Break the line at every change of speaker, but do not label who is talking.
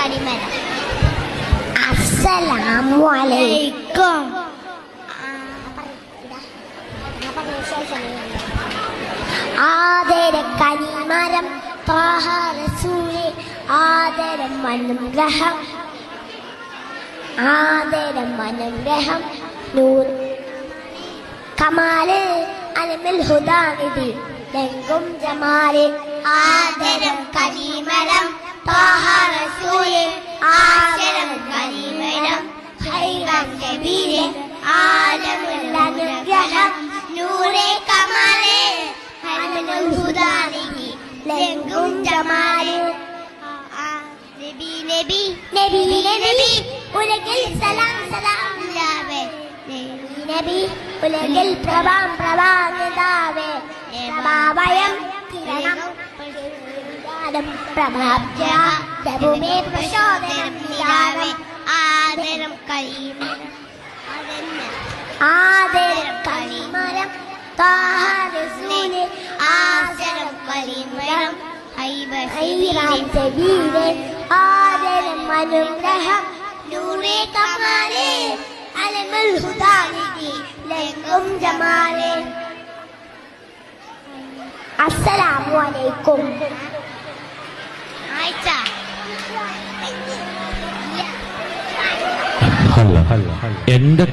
കണിമരം. അസ്സലാമു അലൈക്കും. ആദര കനിമരം ത്വാഹ റസൂലേ ആദരം അനുഗ്രഹം ആദരം അനുഗ്രഹം നൂർ കമാല് അലമിൽ ഹുദാനിധി ലംഘും ജമാല് ആദരം കനിമരം ത്വാഹ റസൂലേ ആദരം കനിമരം ഖൈറൻ കബീരെ ആലമുൽ അനുഗ്രഹം നൂറെ കമാലെ അലമുൽ ഹുദാനിധി ലംഘും ജമാല് നബി നബി നബി നബി ഉലകിൽ സലാം സലാം ലാവേ നബി നബി ഉലകിൽ പ്രഭാം പ്രഭാനിതാവേ പ്രഭാവയം കിരണം പ്രഭാബ്ജ പ്രഭുമേ പ്രചോദനം നിലാവേ ആദരം കനിമരം ആദരം കനിമരം ത്വാഹ റസൂലേ ആദരം കനിമരം ഖൈറൻ കബീരെ ആദരം അനുഗ്രഹം നൂറെ കമാലെ അലമുൽ ഹുദാനിധി ലംഘും ജമാലെ. അസ്സലാമു അലൈക്കും.
എന്റെ